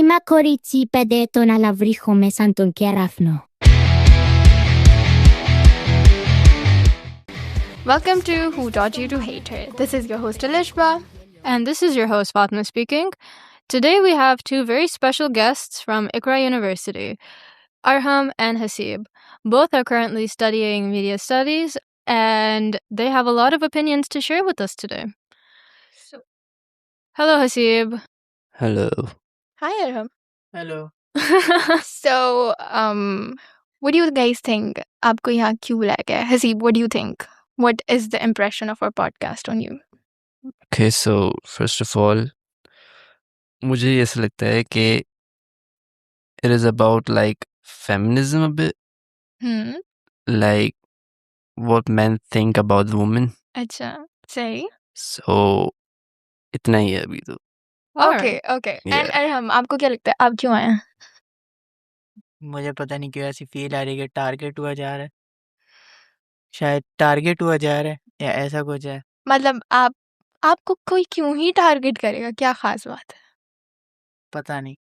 ima korici pedeto na lavricho me santon kierafno. Welcome to Who Taught You to Hate Her. This is your host Alishba. And this is your host Fatma speaking. Today we have two very special guests from Iqra University, Arham and Hasib. Both are currently studying media studies and they have a lot of opinions to share with us today. Hello Hasib. Hello. Hi Arham. Hello. So, what do you guys think? आपको यहाँ क्यों बुलाया गया है? Hasib, what do you think? What is the impression of our podcast on you? Okay, so first of all, मुझे ऐसा लगता है कि it is about like feminism a bit, like what men think about the woman. अच्छा, सही. So इतना ही है अभी तो. Okay. And Arham, आपको क्या लगता है? आप क्यों आए हैं? मुझे पता नहीं क्यों ऐसी फील आ रही है कि टारगेट हुआ जा रहा है. शायद टारगेट हुआ जा रहा है या ऐसा कुछ है. मतलब आपको कोई क्यों ही टारगेट करेगा? क्या खास बात है? पता नहीं.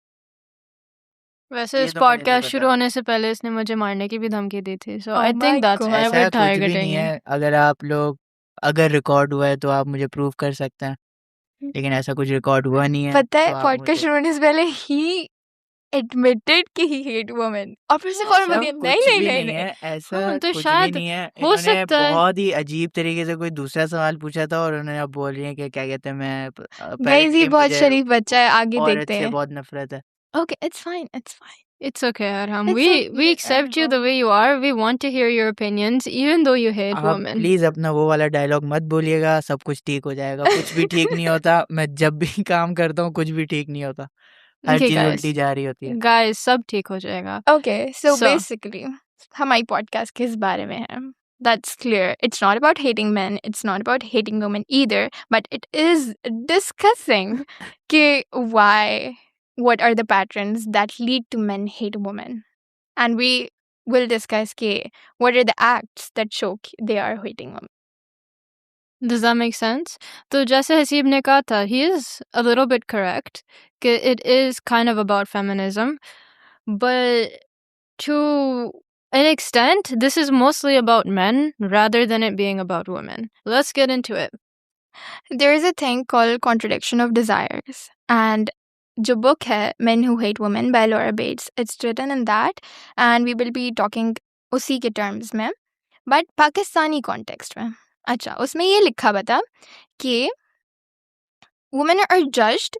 वैसे ये इस तो मुझे नहीं पॉडकास्ट पता. शुरू होने से पहले इसने मुझे मारने की भी धमकी दी थी. So Oh I my think that's why God. we're ऐसा कुछ भी targeting नहीं you. है. अगर आप लोग अगर रिकॉर्ड हुआ है तो आप मुझे प्रूव कर सकते हैं, लेकिन ऐसा कुछ रिकॉर्ड हुआ नहीं है. पता है तो आप पॉडकास्ट मुझे शुरू होने से पहले ही एडमिटेड कि ही हेट वुमेन और फिर से कॉल ऐसा नहीं कुछ नहीं भी नहीं नहीं नहीं है. ऐसा हाँ, तो कुछ भी शायद नहीं है. हो इन्होंने सकता है. बहुत ही अजीब तरीके से कोई दूसरा सवाल पूछा था और उन्होंने अब बोल रही है कि क्या कहते हैं मैं गाइस apparently ये बहुत मुझे शरीफ बच्चा है आगे औरत देखते से हैं. बहुत नफरत है. Okay it's fine It's okay, Arham. It's We okay, accept you Arham. the way you are. We want to hear your opinions, even though you hate आप women. प्लीज अपना वो वाला डायलॉग मत बोलिएगा. सब कुछ ठीक हो जाएगा. कुछ भी ठीक नहीं होता. मैं जब भी काम करता हूँ कुछ भी ठीक नहीं होता. हर Okay, चीज guys. उल्टी जा रही होती है. Guys, सब ठीक हो जाएगा. ओके सो So- बेसिकली हमारी पॉडकास्ट किस बारे में है? That's clear. It's not about hating men. It's not about hating women either. But it is discussing what are the patterns that lead to men hate women. And we will discuss what are the acts that show they are hating women. Does that make sense? तो जैसे हसीब ने कहा था, he is a little bit correct. कि it is kind of about feminism. But to an extent, this is mostly about men rather than it being about women. Let's get into it. There is a thing called Contradiction of Desires. And the book है Men Who Hate Women by Laura Bates. It's written in that. And we will be talking उसी के terms में. But Pakistani context में. अच्छा, उसमें ये लिखा बता कि women are judged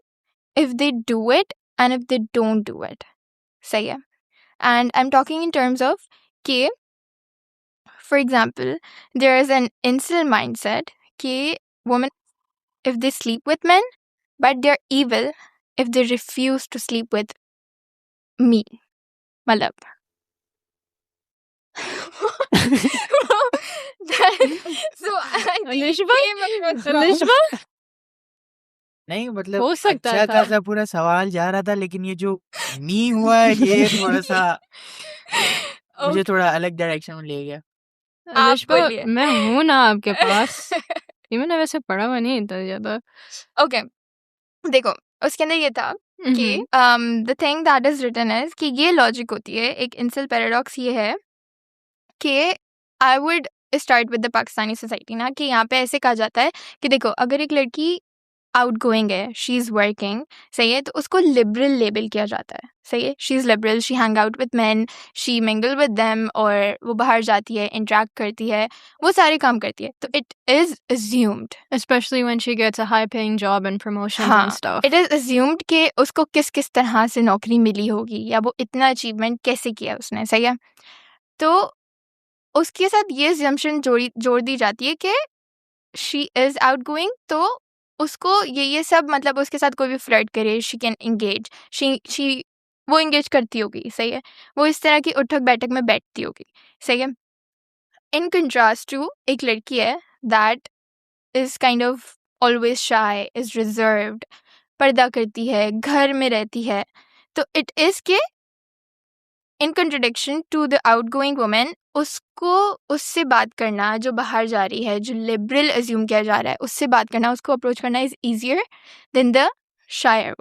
if they do it and if they don't do it. सही है. And I'm talking in terms of कि, for example, there is an incel mindset कि women, if they sleep with men, but they're evil if they refuse to sleep with me. मतलब. So I think Alishba? नहीं मतलब हो सकता अच्छा था. खासा पूरा सवाल जा रहा था, लेकिन ये जो मी हुआ है ये थोड़ा सा मुझे थोड़ा अलग डायरेक्शन में ले गया. आप Alishba, बोलिए. मैं हूँ ना आपके पास. ये मैंने वैसे पढ़ा हुआ नहीं इतना ज़्यादा. ओके देखो उसके अंदर ये था कि the thing that is written is कि ये लॉजिक होती है. एक इंसल पैराडॉक्स ये है कि I would start with the Pakistani society ना कि यहाँ पे ऐसे कहा जाता है कि देखो अगर एक लड़की आउट गोइंग है, शी इज़ वर्किंग, सही है, तो उसको लिबरल लेबल किया जाता है. सही है, she is liberal, she hang out with man, she mingle with them, और वो बाहर जाती है, इंटरेक्ट करती है, वो सारे काम करती है. तो it is assumed, Especially when she gets a high-paying job and promotions हाँ, and stuff. It is assumed कि उसको किस किस तरह से नौकरी मिली होगी या वो इतना अचीवमेंट कैसे किया उसने. सही है, तो उसके साथ ये अजम्पशन जोड़ दी जाती है कि शी इज़ आउट गोइंग, तो उसको ये सब मतलब उसके साथ कोई भी फ्लर्ट करे, शी कैन इंगेज, शी वो इंगेज करती होगी. सही है, वो इस तरह की उठक बैठक में बैठती होगी. सही है. इन कंट्रास्ट टू एक लड़की है that is kind of always shy, is reserved, पर्दा करती है, घर में रहती है. तो इट इज़ के in contradiction to the outgoing women, उसको उससे बात करना जो बाहर जा रही है, जो लिबरल अज्यूम किया जा रहा है, उससे बात करना, उसको अप्रोच करना इज ईजियर देन द शायर.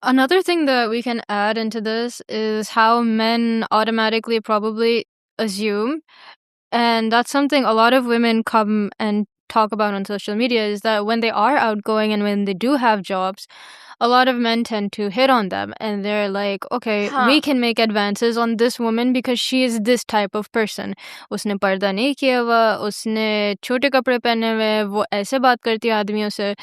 Another thing that we can add into this is how men automatically probably assume, and that's something a lot of women come and talk about on social media, is that when they are outgoing and when they do have jobs, a lot of men tend to hit on them and they're like, okay, हाँ we can make advances on this woman because she is this type of person. उसने पर्दा नहीं किया हुआ, उसने छोटे कपड़े पहने हुए हैं, वो ऐसे बात करती है आदमियों से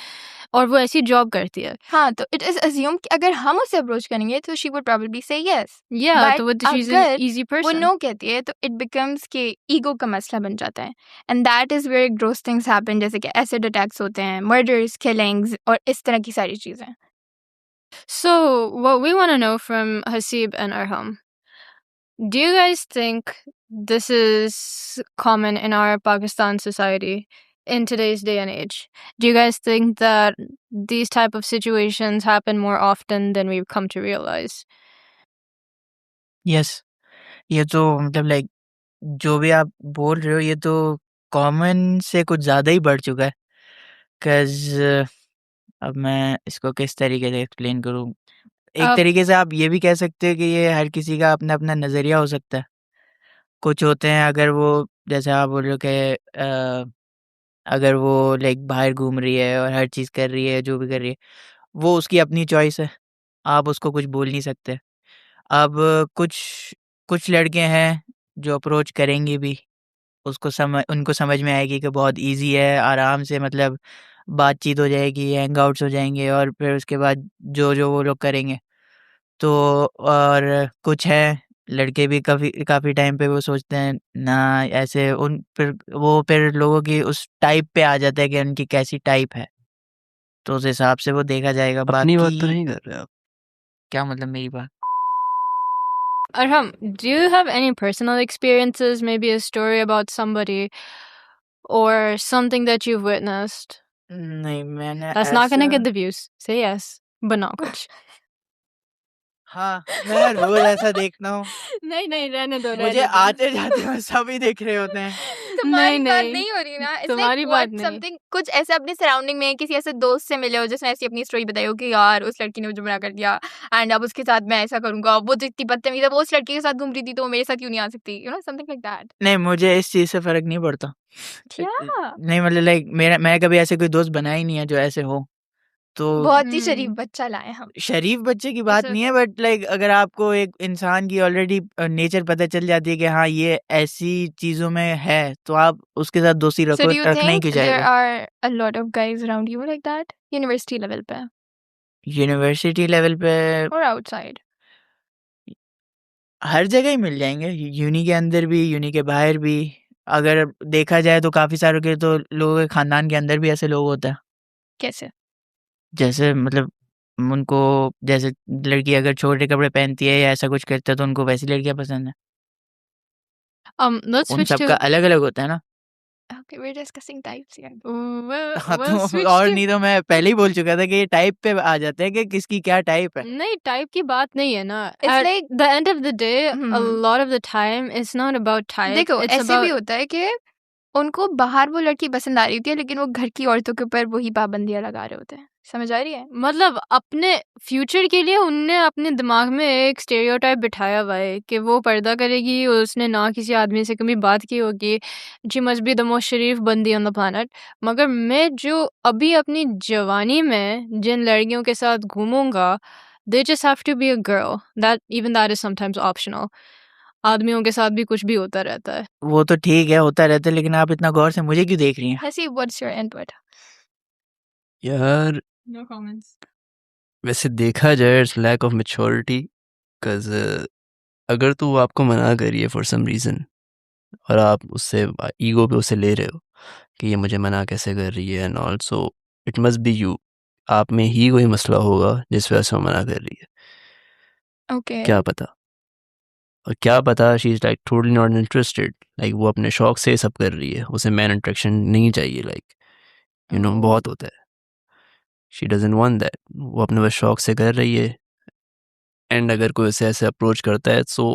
और वो ऐसी जॉब करती है. हाँ तो इट इज अज्यूम कि अगर हम उसे अप्रोच करेंगे तो शी वुड प्रोबेबली से यस Yeah, बट तो वो she's an अगर easy वो person. नो कहती है तो इट बिकम्स कि ईगो का मसला बन जाता है and that is where gross things happen जैसे कि एसिड अटैक्स होते हैं मर्डर्स किलिंग्स और इस तरह की सारी चीजें So, what we want to know from Hasib and Arham, do you guys think this is common in our Pakistan society in today's day and age? Do you guys think that these type of situations happen more often than we've come to realize? Yes, ये तो मतलब like जो भी आप बोल रहे हो ये तो कॉमन से कुछ ज़्यादा ही बढ़ चुका है। बिकॉज़ अब मैं इसको किस तरीके से एक्सप्लेन करूँ? एक अब तरीके से आप ये भी कह सकते हो कि ये हर किसी का अपना-अपना नज़रिया हो सकता है। कुछ होते हैं अगर वो जैसे आप बोल रहे हो कि अगर वो लाइक बाहर घूम रही है और हर चीज़ कर रही है, जो भी कर रही है, वो उसकी अपनी चॉइस है। आप उसको कुछ बोल नहीं सकते। अब कुछ कुछ लड़के हैं जो अप्रोच करेंगे भी, उनको समझ में आएगी कि बहुत ईज़ी है, आराम से मतलब बातचीत हो जाएगी, हैंगआउट्स हो जाएँगे और फिर उसके बाद जो-जो वो लोग करेंगे। तो और कुछ हैं लड़के भी काफ़ी टाइम पे वो सोचते हैं ना ऐसे फिर लोगों की उस टाइप पे आ जाता है कि उनकी कैसी टाइप है। तो उस हिसाब से वो देखा जाएगा। अपनी बात तो बाकी नहीं कर रहे आप. क्या मतलब मेरी बात? Arham, do you have any personal experiences, maybe a story about somebody or something that you've witnessed? नहीं, मैंने That's not gonna ऐसा get the views. Say yes, but not कुछ. हाँ, मैं रोज़ ऐसा देखता हूँ। नहीं रहने दो मुझे आते-जाते में सभी देख रहे होते हैं। तुम्हारी बात नहीं नहीं हो रही ना इट्स तुम्हारी लाइक बात व्हाट नहीं. समथिंग कुछ ऐसे अपनी सराउंडिंग में किसी ऐसे दोस्त से मिले हो जिसने ऐसी अपनी स्टोरी बताई हो कि यार उस लड़की ने मुझे मना कर दिया एंड अब उसके साथ मैं ऐसा करूंगा वो जितनी बदतमीज है वो उस लड़के के साथ घूम रही थी तो वो मेरे साथ क्यों नहीं आ सकती you know something like that नहीं, मुझे इस चीज़ से फ़र्क नहीं पड़ता। क्या नहीं मतलब लाइक मैं कभी ऐसे कोई दोस्त बनाया ही नहीं है जो ऐसे हो। तो बहुत ही शरीफ बच्चा लाए हम शरीफ बच्चे की बात नहीं है बट लाइक अगर आपको एक इंसान की ऑलरेडी नेचर पता चल जाती है कि हाँ ये ऐसी चीज़ों में है, तो आप उसके साथ दोस्ती So do you रखना ही think क्यों there चाहेगा? are a lot of guys around you like that? University level पे यूनिवर्सिटी लेवल पे or outside? हर जगह ही मिल जाएँगे, यूनी के अंदर भी, यूनी के बाहर भी। अगर देखा जाए तो काफ़ी सारों के तो लोगों के ख़ानदान के अंदर भी ऐसे लोग होते हैं। कैसे? जैसे मतलब उनको जैसे लड़की अगर छोटे कपड़े पहनती है या ऐसा कुछ करता है तो उनको वैसी लड़कियाँ पसंद है। Let's उन switch सबका to अलग-अलग होता है ना। Okay, we're discussing types here. हाँ, we'll तो switch और to नहीं तो मैं पहले ही बोल चुका था कि ये टाइप पे आ जाते हैं कि किसकी क्या टाइप है। नहीं टाइप की बात नहीं है ना. It's At like the end of the day, a hmm lot of the time, it's not about type. देखो It's ऐसे भी about होता है कि उनको बाहर वो लड़की पसंद आ रही होती है लेकिन वो घर की औरतों के ऊपर वही पाबंदियां लगा रहे होते हैं समझ आ रही है मतलब अपने फ्यूचर के लिए उनने अपने दिमाग में एक स्टेरियोटाइप बिठाया हुआ है कि वो पर्दा करेगी, उसने ना किसी आदमी से कभी बात की होगी, she must be the most शरीफ बंदी ऑन द प्लैनेट. मगर मैं जो अभी अपनी जवानी में जिन लड़कियों के साथ घूमूंगा, they just have to be a girl. That is sometimes optional. आदमियों के साथ भी कुछ भी होता रहता है. वो तो ठीक है, होता रहता है लेकिन आप इतना गौर से मुझे क्यों देख रही हैं? हसी व्हाट्स योर इनपुट यार नो कमेंट्स. वैसे देखा जाए it's lack of maturity because अगर तो वो आपको मना करिए फॉर सम रीज़न और आप उससे ईगो पे उसे ले रहे हो कि ये मुझे मना कैसे कर रही है and also it must be you, आप में ही कोई मसला होगा जिस वजह से वो मना कर रही है. ओके क्या पता, और क्या पता she is like totally not interested, like वो अपने शौक से सब कर रही है, उसे मैन अट्रैक्शन नहीं चाहिए, लाइक यू नो बहुत होता है. शी डजंट वांट दैट, वो अपने बस शौक से कर रही है. एंड अगर कोई उसे ऐसे अप्रोच करता है तो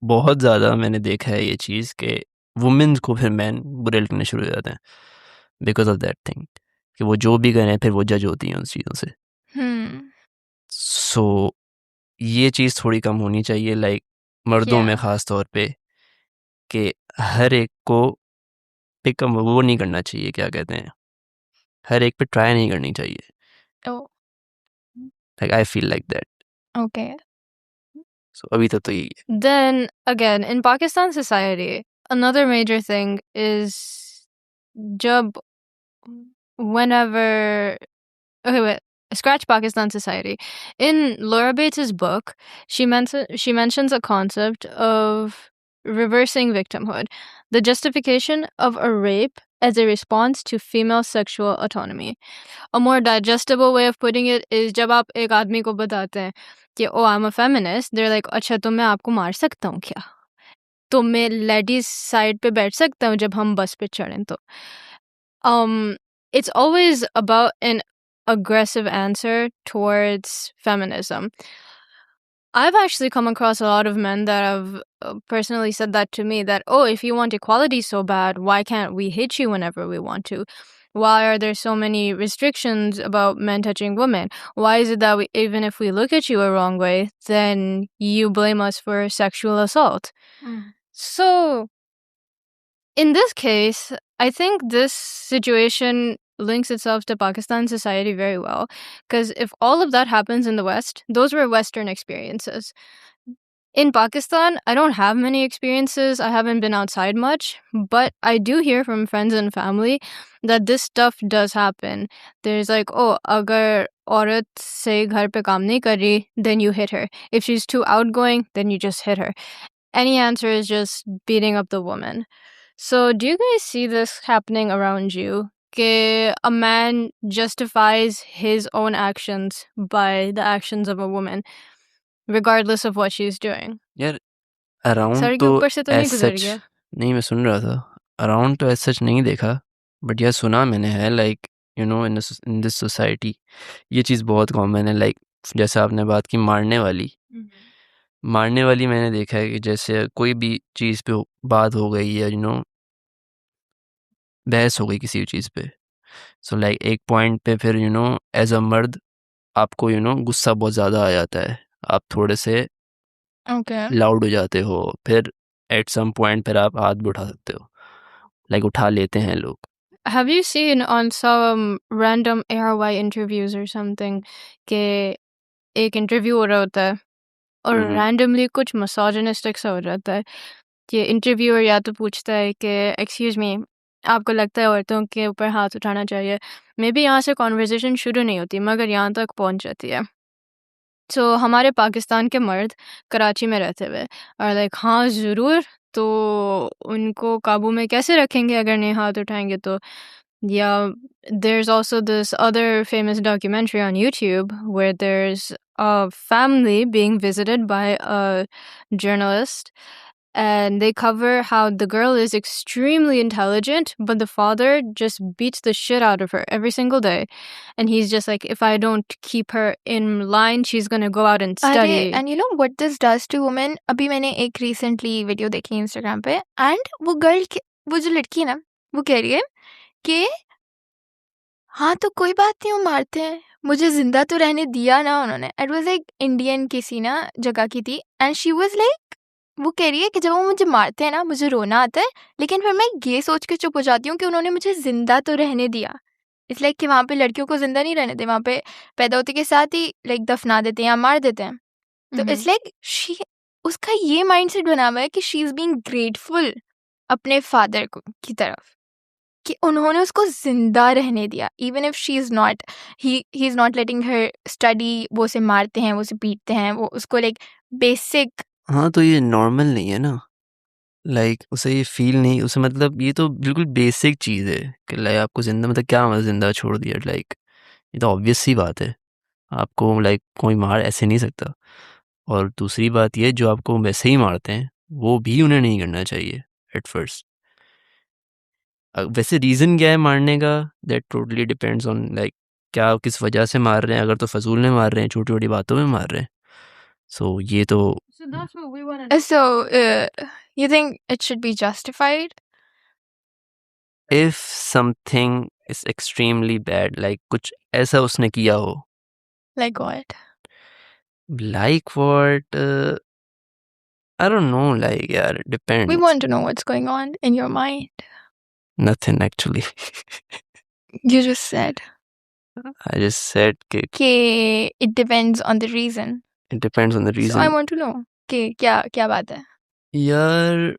बहुत ज़्यादा मैंने देखा है ये चीज़ कि वुमेन्स को फिर मैन बुरे लगने शुरू हो जाते हैं बिकॉज ऑफ दैट थिंग कि वो जो भी करें फिर वो जज होती हैं उन चीज़ों से. हम्म सो ये चीज़ थोड़ी कम होनी चाहिए लाइक मर्दों में Yeah. ख़ास तौर पे कि हर एक को पिकअप वो नहीं करना चाहिए, क्या कहते हैं, हर एक पे ट्राई नहीं करनी चाहिए। Oh, like I feel like that. okay. सो अभी तक तो यही है। Then again, in Pakistan society, another major thing is jab whenever okay wait, scratch Pakistan society. In Laura Bates' book, she mentions a concept of reversing victimhood, the justification of a rape as a response to female sexual autonomy. A more digestible way of putting it is जब आप एक आदमी को बताते हैं कि oh I'm a feminist, they're like अच्छा तो मैं आपको मार सकता हूँ क्या? तो मैं लेडीज साइड पे बैठ सकता हूँ जब हम बस पे चढ़ें तो it's always about an aggressive answer towards feminism. I've actually come across a lot of men that have personally said that to me that, oh, if you want equality so bad, why can't we hit you whenever we want to? Why are there so many restrictions about men touching women? Why is it that even if we look at you a wrong way, then you blame us for sexual assault? So, in this case, I think this situation links itself to Pakistan society very well. Because if all of that happens in the West, those were Western experiences. In Pakistan, I don't have many experiences. I haven't been outside much, but I do hear from friends and family that this stuff does happen. There's like, oh, agar aurat se ghar pe kaam nahi kar rahi, then you hit her. If she's too outgoing, then you just hit her. Any answer is just beating up the woman. So, do you guys see this happening around you? Ke a man justifies his own actions by the actions of a woman, regardless of what she's doing. यार around sir के तो ऊपर से तो as नहीं गुजर सच गया? नहीं, मैं सुन रहा था। अराउंड तो एज सच नहीं देखा, बट यह सुना मैंने है like you know in this society ये चीज़ बहुत कॉमन है। लाइक जैसे आपने बात की मारने वाली मैंने देखा है कि जैसे कोई भी चीज़ पे बात हो गई या यू नो बहस हो गई किसी भी चीज़ पे, सो लाइक एक पॉइंट पे फिर यू नो एज अ मर्द आपको यू नो गुस्सा बहुत ज़्यादा आ जाता है, आप थोड़े से Okay. लाउड हो जाते हो, फिर एट सम पॉइंट फिर आप हाथ भी उठा सकते हो, लाइक उठा लेते हैं लोग। Have you seen on some random ARY interviews or something कि एक इंटरव्यू हो रहा होता है और randomly कुछ misogynistic सा हो जाता है कि इंटरव्यूअर या तो पूछता है कि एक्सक्यूज मी आपको लगता है औरतों के ऊपर हाथ उठाना चाहिए, मे बी यहाँ से कॉन्वर्जेशन शुरू नहीं होती मगर यहाँ तक पहुँच जाती है। तो हमारे पाकिस्तान के मर्द कराची में रहते हुए और लाइक हाँ ज़रूर, तो उनको काबू में कैसे रखेंगे अगर नहीं हाथ उठाएंगे तो। Yeah, there's also this other famous documentary on YouTube where there's a family being visited by a journalist, and they cover how the girl is extremely intelligent, but the father just beats the shit out of her every single day. And he's just like, if I don't keep her in line, she's gonna go out and study. and you know what this does to women? अभी मैंने एक recently video देखी Instagram पे, and वो जो लड़की है ना, वो कह रही है कि हाँ तो कोई बात नहीं, वो मारते हैं, मुझे जिंदा तो रहने दिया ना उन्होंने। इट वाज लाइक इंडियन किसी ना जगह की थी, एंड शी वाज लाइक, वो कह रही है कि जब वो मुझे मारते हैं ना मुझे रोना आता है, लेकिन फिर मैं ये सोच के चुप हो जाती हूँ कि उन्होंने मुझे जिंदा तो रहने दिया। इट्स लाइक कि वहाँ पे लड़कियों को जिंदा नहीं रहने देते, वहाँ पे पैदा होते के साथ ही लाइक दफना देते हैं या मार देते हैं। तो इट्स लाइक शी, उसका ये माइंडसेट बना हुआ है कि शी इज बीइंग ग्रेटफुल अपने फादर को की तरफ कि उन्होंने उसको जिंदा रहने दिया, even if she is not, he is not letting her study, वो उसे मारते हैं, वो उसे पीटते हैं, वो उसको लाइक बेसिक। हाँ तो ये नॉर्मल नहीं है ना, लाइक उसे ये फील नहीं, उसे मतलब ये तो बिल्कुल बेसिक चीज़ है कि लाइक आपको जिंदा मतलब क्या मतलब जिंदा छोड़ दिया, लाइक ये तो ऑब्वियस सी बात है, आपको लाइक कोई मार ऐसे नहीं सकता। और दूसरी बात ये जो आपको वैसे ही मारते हैं वो भी उन्हें नहीं करना चाहिए एट फर्स्ट। वैसे रीज़न क्या है मारने का, that totally depends on like क्या किस वजह से मार रहे हैं। अगर तो फजूल में मार रहे हैं, छोटी छोटी बातों में मार रहे हैं, सो ये तो So that's what we want to So you think it should be justified? If something is extremely bad, like कुछ ऐसा उसने किया हो, Like what? Like what? I don't know. Like, yeah, it We depends. want to know what's going on in your mind. Nothing actually. You just said I just said कि it depends on the reason. it depends on the So I reason. want to know कि क्या बात है? यार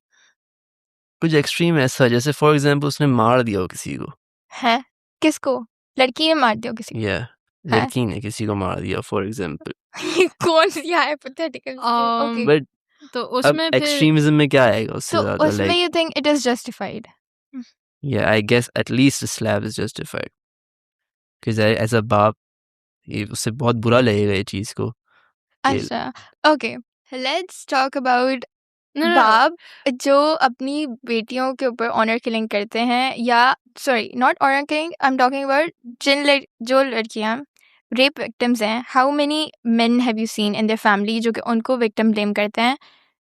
कुछ extreme ऐसा जैसे for example उसने मार दिया हो किसी को, है किसको? लड़की ने मार दिया किसी को? या है? लड़की ने किसी को मार दिया फॉर एग्जांपल, ये कौन सी हाइपोथेटिकल? ओके. बट तो अब उसमें फिर एक्सट्रीमिज्म में क्या आएगा उससे तो ज्यादा, उसमें like you think it is justified? या I guess at least slab is justified, because as a बाप ये उससे बहुत बुरा लगेगा ये चीज को कि अच्छा. Okay. Let's talk about no, no, no. बाप जो अपनी बेटियों के ऊपर ऑनर किलिंग करते हैं, या sorry not honour killing, I am talking about जो लड़कियां रेप विक्टिम्स हैं. How many men have you seen in their family जो कि उनको विक्टिम ब्लेम करते हैं,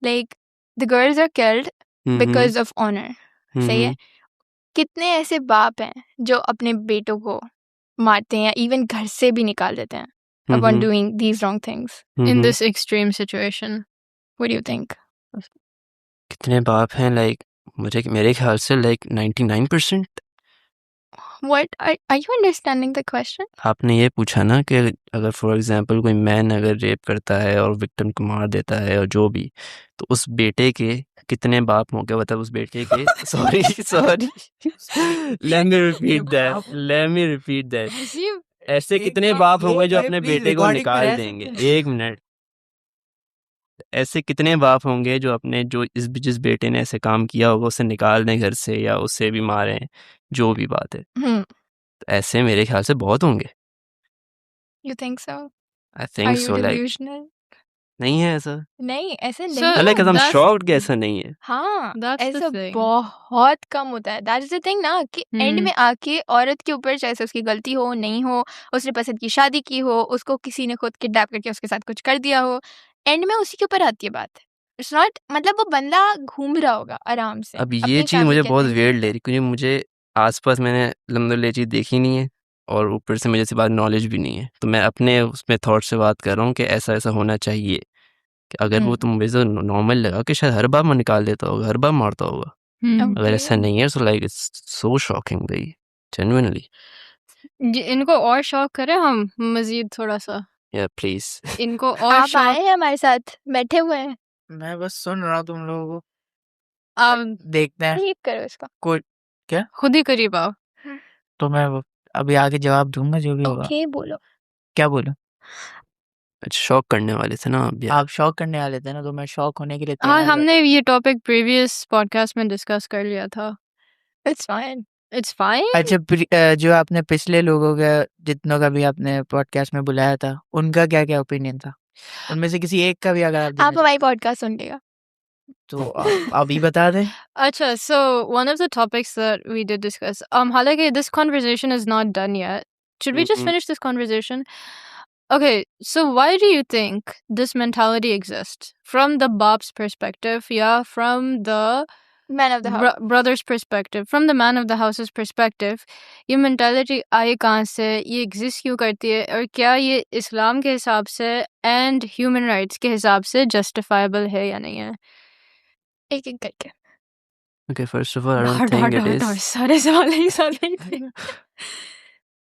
like the girls are killed because of honour. सही है. कितने ऐसे बाप हैं जो अपने बेटों को मारते हैं या इवन घर से भी निकाल देते हैं upon doing these wrong things? In this extreme situation. What do you think? कितने बाप हैं, लाइक मुझे मेरे ख्याल से like 99%. What are you understanding the question? आपने ये पूछा ना कि अगर फॉर एग्जांपल कोई मैन अगर रेप करता है और विक्टिम को मार देता है और जो भी, तो उस बेटे के कितने बाप होंगे, मतलब उस बेटे के sorry let me repeat that. ऐसे कितने बाप होंगे जो अपने बेटे को निकाल देंगे, एक मिनट, ऐसे कितने बाप होंगे जो अपने जो जिस बेटे ने ऐसे काम किया होगा उसे निकाल दें घर से या उससे भी मारें, जो भी बात है, तो ऐसे मेरे ख्याल से बहुत होंगे. You think so? I Are think you so, like delusional? नहीं है ऐसा, नहीं, ऐसे So, नहीं. Like I am that's- shocked कि ऐसा नहीं है. हाँ, That's the ऐसा thing. बहुत कम होता है. That is the thing ना कि एंड हम्म. में आके औरत के ऊपर चाहे से उसकी गलती हो नहीं हो, उसने पसंद की शादी की हो, उसको किसी ने खुद किडनैप करके उसके साथ कुछ कर दिया हो, एंड में उसी के ऊपर आती है बात. इट्स नॉट, मतलब वो बंदा घूम रहा होगा आराम से अब ये अपनी चीज़ फैमिली मुझे के बहुत अंदर. वेird ले रही, क्योंकि मुझे आसपास मैंने अलहम्दुलिल्लाह ये चीज़ देखी नहीं है और ऊपर से मुझे इसके बाद नॉलेज भी नहीं है, तो मैं अपने उसमें थॉट से बात कर रहा हूँ कि ऐसा ऐसा होना चाहिए कि अगर वो तो मुझे नॉर्मल लगा कि शायद हर बार मैं निकाल देता होगा, हर बार मारता होगा. हम्म. अगर ऐसा नहीं है तो लाइक इट्स सो शॉकिंग भाई, जेन्युइनली. इनको और शौक करें हम मजीद थोड़ा सा, या प्लीज. इनको और आप शौक. आए हैं हमारे साथ, बैठे हुए हैं, मैं बस सुन रहा हूँ तुम लोगों को, आप देखते हैं करीब करो इसका. कोई क्या, खुद ही करीब आओ. तो मैं अभी आगे जवाब दूंगा जो भी होगा. ओके, बोलो. क्या बोलूं? शॉक करने वाले थे ना आप. आप शौक करने वाले थे ना, तो मैं शौक होने के लिए हाँ, तैयार हमने ये टॉपिक प्रीवियस पॉडकास्ट में डिस्कस कर लिया था. It's fine. It's fine. अच्छा, जो आपने पिछले लोगों का जितनों का भी आपने पॉडकास्ट में बुलाया था, उनका क्या क्या ओपिनियन था? उनमें से किसी एक का भी अगर आप आप हमारी पॉडकास्ट सुन लेगा. तो अभी बता दें. Acha, so one of the topics that we did discuss, halaki this conversation is not done yet. Should we just finish this conversation? Okay, so why do you think this mentality exists? From the Bob's perspective, yeah, from the man of the house. brother's perspective, from the man of the house's perspective, ये mentality आई कहाँ से, ये exist क्यों करती है, और क्या ये इस्लाम के हिसाब से and human rights के हिसाब से justifiable है या नहीं है? एक एक करके. Okay, first of all, I don't think it is. सारे सवाल एक साथ ही थे.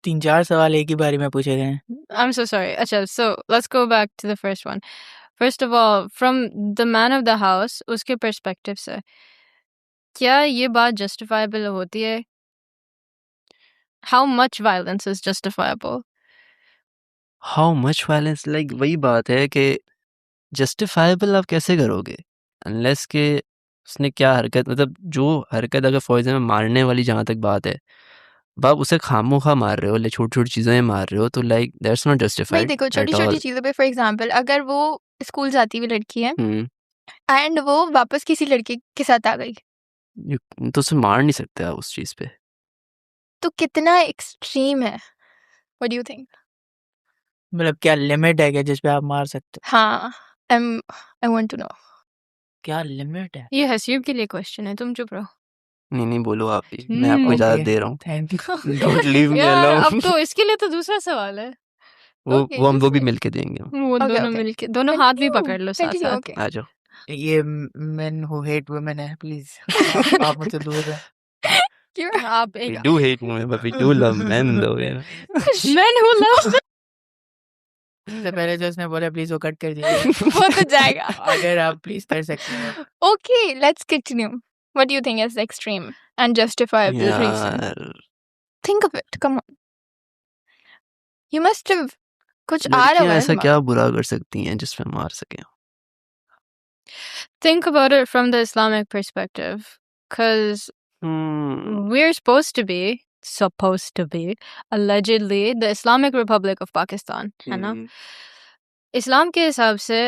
3-4 सवाल एक ही बारी में पूछे गए हैं. I'm so sorry. Acha, so let's go back to the first one. First of all, from the man of the house, उसके perspective से, क्या ये बात justifiable होती है? How much violence is justifiable? How much violence? Like वही बात है कि justifiable आप कैसे करोगे? Unless के उसने क्या हरकत, मतलब जो हरकत अगर फॉर एग्जाम्पल मारने वाली जहाँ तक बात है, आप उसे खामोखा मार रहे हो, लाइक छोटी छोटी चीज़ें मार रहे हो, तो लाइक दैट्स नॉट भाई जस्टिफाइड देखो, एट छोटी ऑल. छोटी चीजों पे फॉर एग्जांपल अगर वो स्कूल जाती हुई लड़की है एंड वो वापस किसी लड़के के साथ आ गई, तो उसे मार नहीं सकते आप उस चीज़ पे. तो कितना एक्सट्रीम है? What do you think? मतलब क्या लिमिट है क्या जिस पे आप मार सकते हो? हाँ, आई वांट टू नो. क्या लिमिट है? ये हसीब के लिए क्वेश्चन है, तुम चुप रहो. नहीं बोलो आप भी, मैं आपको इजाज़त Okay. दे रहा हूँ. Thank you. Don't leave me यार, अब alone. तो इसके लिए तो दूसरा सवाल है. वो ओके वो हम वो भी इसमें मिलके देंगे। वो ओके दोनों ओके मिलके दोनों हाथ भी कंटिन्यू पकड़ लो साथ कंटिन्यू साथ ओके आ जाओ। ये men who hate women है प्लीज आप मुझसे दूर रहें क्यों आप We एक do hate women, but we do love men though, you know. men who love इससे पहले जो उसने बोला प्लीज वो कट कर दीजिए वो तो जाएगा अगर आप प्लीज कर सकते हैं okay let's continue what do you think is extreme and justifiable reason यार think of it come on you must have कुछ आ रहा लड़कियां होगा ना ऐसा दिमाग क्या बुरा कर सकती हैं जिसमें मार सके? think about it from the Islamic perspective because we're supposed to be allegedly the Islamic Republic of Pakistan है ना इस्लाम के हिसाब से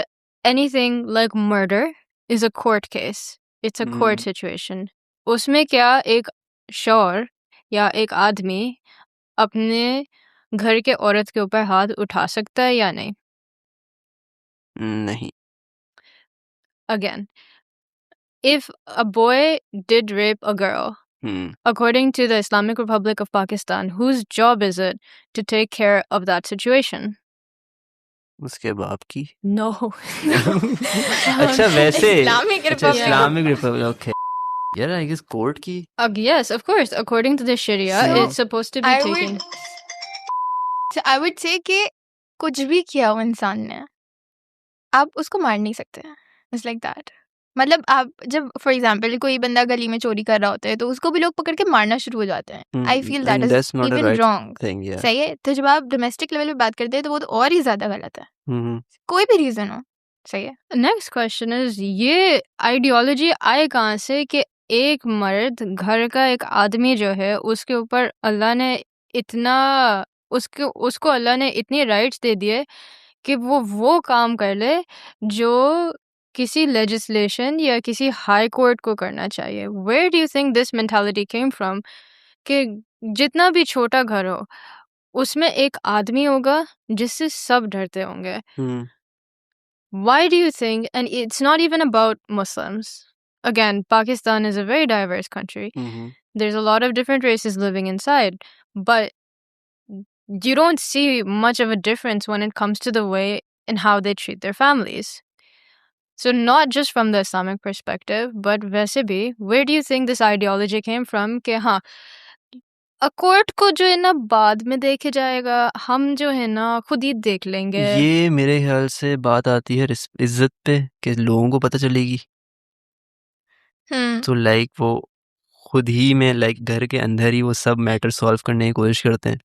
anything like murder is a court case it's a court situation उसमें क्या एक शौहर या एक आदमी अपने घर के औरत के ऊपर हाथ उठा सकता है या नहीं नहीं। again if a boy did rape a girl according to the Islamic Republic of Pakistan whose job is it to take care of that situation उसके बाप की। no अच्छा वैसे इस्लामिक अच्छा रिपब्लिक इस्लामिक रिपब्लिक ओके यार I guess court की। yes of course according to the Sharia So, it's supposed to be I taken I would say कि कुछ भी किया हो इंसान ने आप उसको मार नहीं सकते इट्स लाइक दैट मतलब आप जब फॉर एग्जांपल कोई बंदा गली में चोरी कर रहा होता है तो उसको भी लोग पकड़ के मारना शुरू हो जाते हैं I feel that is even wrong सही है तो जब आप डोमेस्टिक लेवल पे बात करते हैं तो वो तो और ही ज्यादा गलत है कोई भी रीजन हो सही है नेक्स्ट क्वेश्चन इज ये आइडियोलॉजी आए कहाँ से कि एक मर्द घर का एक आदमी जो है उसके ऊपर अल्लाह ने इतना उसको अल्लाह ने इतनी राइट्स दे दिए कि वो काम कर ले जो किसी लेजिस्लेशन या किसी हाई कोर्ट को करना चाहिए where do you think this mentality came from कि जितना भी छोटा घर हो उसमें एक आदमी होगा जिससे सब डरते होंगे why do you think and it's not even about Muslims again Pakistan is a very diverse country there's a lot of different races living inside but you don't see much of a difference when it comes to the way and how they treat their families so not just from the Islamic perspective but वैसे भी where do you think this ideology came from कि हाँ court को जो है ना बाद में देखे जाएगा हम जो है ना खुद ही देख लेंगे ये मेरे ख्याल से बात आती है इज्जत पे कि लोगों को पता चलेगी तो लाइक वो खुद ही में लाइक घर के अंदर ही वो सब मैटर सॉल्व करने की कोशिश करते हैं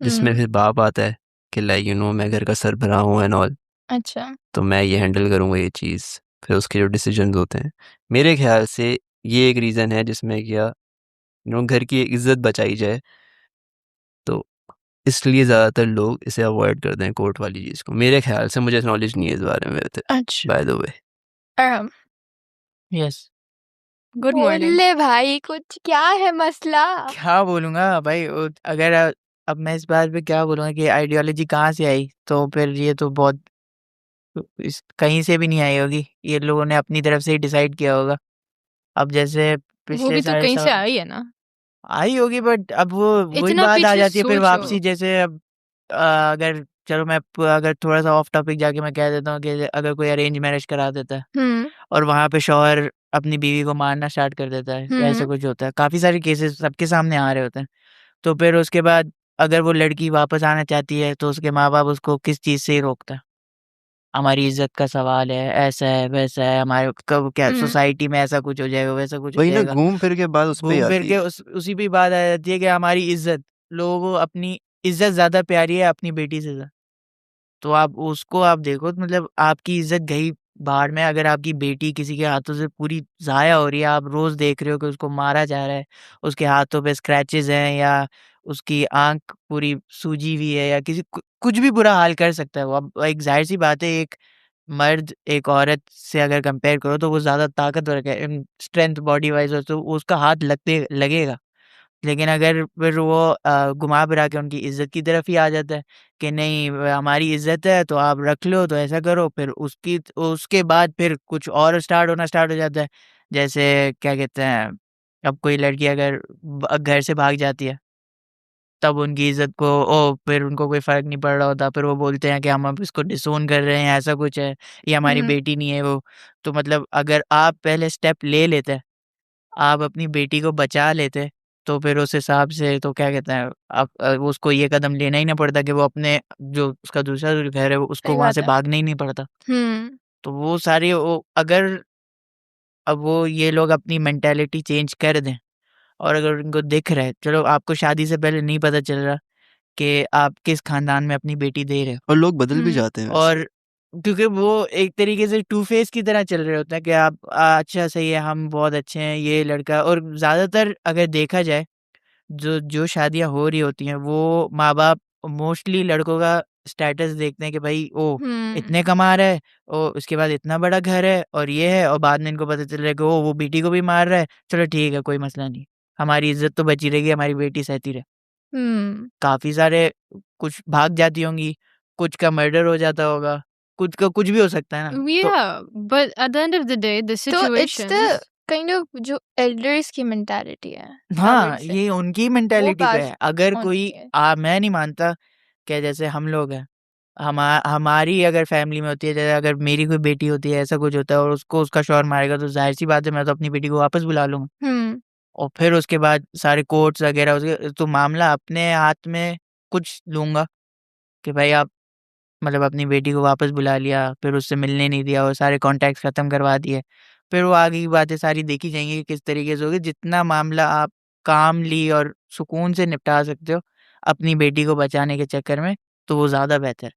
जिसमें फिर बाप आता है कि लाइक मैं घर का सरबराह हूँ एंड ऑल अच्छा तो मैं ये हैंडल करूँगा ये चीज़ फिर उसके जो डिसीजन होते हैं मेरे ख्याल से ये एक रीज़न है जिसमें क्या घर की इज्जत बचाई जाए तो इसलिए ज़्यादातर लोग इसे अवॉइड करते हैं कोर्ट वाली चीज़ को मेरे ख्याल से मुझे नॉलेज नहीं है इस बारे में अच्छा by the way yes good morning बोले भाई कुछ क्या है मसला क्या बोलूँगा भाई अगर अब मैं इस बात पे क्या बोलूँगा कि आइडियोलॉजी कहाँ से आई तो फिर ये तो बहुत कहीं से भी नहीं आई होगी ये लोगों ने अपनी तरफ से ही डिसाइड किया होगा अब जैसे वो पिछले भी तो सारे कहीं से साल आई है ना आई होगी बट अब वो वही इतना बात आ पीछे जाती है फिर सोचो। वापसी जैसे अब अगर चलो मैं अगर थोड़ा सा ऑफ टॉपिक जाके मैं कह देता हूँ कि अगर कोई अरेंज मैरिज करा देता है और वहाँ पे शौहर अपनी बीवी को मारना स्टार्ट कर देता है ऐसा कुछ होता है काफ़ी सारे केसेस सबके सामने आ रहे होते हैं तो फिर उसके बाद अगर वो लड़की वापस आना चाहती है तो उसके माँ बाप उसको किस चीज़ से ही रोकता है हमारी इज्जत का सवाल है ऐसा है वैसा है हमारे कब क्या सोसाइटी में ऐसा कुछ हो जाएगा वैसा कुछ हो वही ना जाएगा घूम फिर के बाद उस पे घूम फिर आती के है उसी पे बात आ जाती है कि हमारी इज्जत लोगों को अपनी इज्जत ज़्यादा प्यारी है अपनी बेटी से ज़्यादा तो आप उसको आप देखो तो मतलब आपकी इज्जत गई बाहर में अगर आपकी बेटी किसी के हाथों से पूरी ज़ाया हो रही है आप रोज़ देख रहे हो कि उसको मारा जा रहा है उसके हाथों पे स्क्रैचेस हैं या उसकी आंख पूरी सूजी हुई है या कुछ भी बुरा हाल कर सकता है वो अब एक जाहिर सी बात है एक मर्द एक औरत से अगर कंपेयर करो तो वो ज़्यादा ताकतवर है स्ट्रेंथ बॉडी वाइज तो उसका हाथ लगेगा लेकिन अगर फिर वो घुमा फिरा के उनकी इज्जत की तरफ ही आ जाता है कि नहीं हमारी इज्जत है तो आप रख लो तो ऐसा करो फिर उसके बाद फिर कुछ और स्टार्ट हो जाता है जैसे क्या कहते हैं अब कोई लड़की अगर घर से भाग जाती है तब उनकी इज्जत को फिर उनको कोई फ़र्क नहीं पड़ रहा होता, फिर वो बोलते हैं कि हम अब इसको डिसोन कर रहे हैं, ऐसा कुछ है, ये हमारी बेटी नहीं है वो। तो मतलब अगर आप पहले स्टेप ले लेते, आप अपनी बेटी को बचा लेते, तो फिर उस हिसाब से तो क्या कहते हैं, आप उसको ये कदम लेना ही ना पड़ता कि वो अपने जो उसका दूसरा जो घर है उसको सही वहाँ बात से है। भागना ही नहीं पड़ता। हम्म तो वो सारी अगर अब वो ये लोग अपनी मेंटालिटी चेंज कर दें, और अगर उनको दिख रहा है, चलो आपको शादी से पहले नहीं पता चल रहा कि आप किस खानदान में अपनी बेटी दे रहे हो, और लोग बदल भी जाते हैं वैसे। और क्योंकि वो एक तरीके से टू फेस की तरह चल रहे होते हैं कि आप अच्छा सही है, हम बहुत अच्छे हैं, ये लड़का। और ज़्यादातर अगर देखा जाए जो शादियां हो रही होती हैं, वो माँ बाप मोस्टली लड़कों का स्टेटस देखते हैं कि भाई इतने कमा रहा है, उसके बाद इतना बड़ा घर है और ये है, और बाद में इनको पता चल रहा है कि वो बेटी को भी मार रहा है, चलो ठीक है कोई मसला नहीं, हमारी इज्जत तो बची रहेगी, हमारी बेटी सहती रहे। काफी सारे कुछ भाग जाती होंगी, कुछ का मर्डर हो जाता होगा, कुछ का कुछ भी हो सकता है ना। Yeah, but at the end of the day, the तो it's situations. The kind of जो एल्डर्स की मेंटालिटी है, I हाँ, would say. ये उनकी वो मेंटालिटी पे पास है। अगर होनी कोई चाहिए। मैं नहीं मानता कि जैसे हम लोग हैं, हमारी अगर फैमिली में होती है, जैसे अगर मेरी कोई बेटी होती है, ऐसा कुछ होता है और उसको उसका शौहर मारेगा, तो जाहिर सी बात है मैं तो अपनी बेटी को वापस बुला लूंगा, और फिर उसके बाद सारे कोर्ट्स वगैरह उसके तो मामला अपने हाथ में कुछ लूंगा कि भाई आप मतलब अपनी बेटी को वापस बुला लिया, फिर उससे मिलने नहीं दिया और सारे कॉन्टैक्ट्स ख़त्म करवा दिए। फिर वो आगे की बातें सारी देखी जाएँगी कि किस तरीके से होगी। जितना मामला आप कामली और सुकून से निपटा सकते हो अपनी बेटी को बचाने के चक्कर में, तो वो ज़्यादा बेहतर है।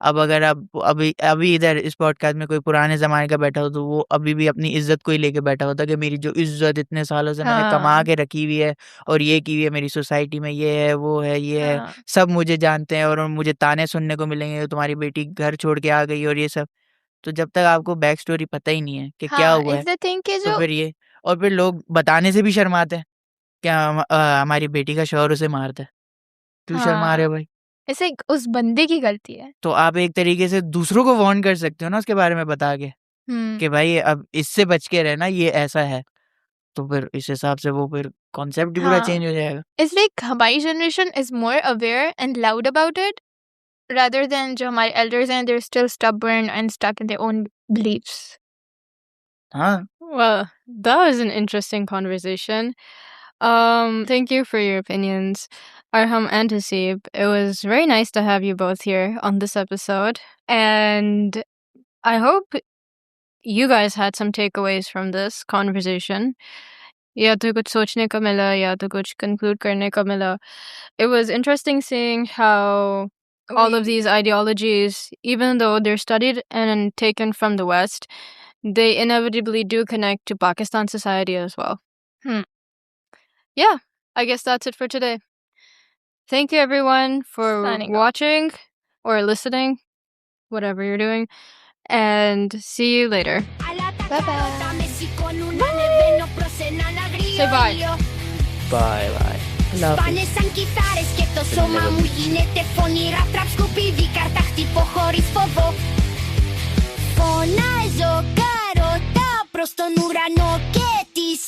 अब अगर आप अभी अभी इधर इस पॉडकास्ट में कोई पुराने ज़माने का बैठा हो, तो वो अभी भी अपनी इज़्ज़त को ही लेके बैठा होता है कि मेरी जो इज़्ज़त इतने सालों से मैंने कमा हाँ के रखी हुई है और ये की हुई है, मेरी सोसाइटी में ये है, वो है, ये है, हाँ सब मुझे जानते हैं और मुझे ताने सुनने को मिलेंगे, तुम्हारी बेटी घर छोड़ के आ गई और ये सब। तो जब तक आपको बैक स्टोरी पता ही नहीं है कि क्या हाँ हुआ है, इट्स द थिंग कि तो जो फिर ये और फिर लोग बताने से भी शर्माते हैं कि हमारी बेटी का शौहर उसे मारता है। क्यों शर्मा रहे हाँ हो भाई? ऐसे उस बंदे की गलती है। तो आप एक तरीके से दूसरों को वार्न कर सकते हो ना उसके बारे में बता के, कि भाई अब इससे बच के रहना, ये ऐसा है। तो फिर इस हिसाब से वो फिर कॉन्सेप्ट ही पूरा चेंज हाँ हो जाएगा। इट्स लाइक हमारी generation is more aware and loud about it rather than जो हमारे elders हैं they're still stubborn and stuck in their own beliefs. हाँ, Well, that was an interesting conversation. Thank you for your opinions, Arham and Hasib. It was very nice to have you both here on this episode, and I hope you guys had some takeaways from this conversation. या तो कुछ सोचने को मिला या तो कुछ conclude करने को मिला. It was interesting seeing how all of these ideologies, even though they're studied and taken from the West, they inevitably do connect to Pakistan society as well. Yeah, I guess that's it for today. Thank you everyone for Signing off. watching or listening, whatever you're doing, and see you later. Bye bye. Say bye. Bye bye. अल्लाह हाफिज़। Spane sanki stare skieto soma mujine telefoni rap trap skupi kartach tipo horis fovo. Ona zo karota prosto nurano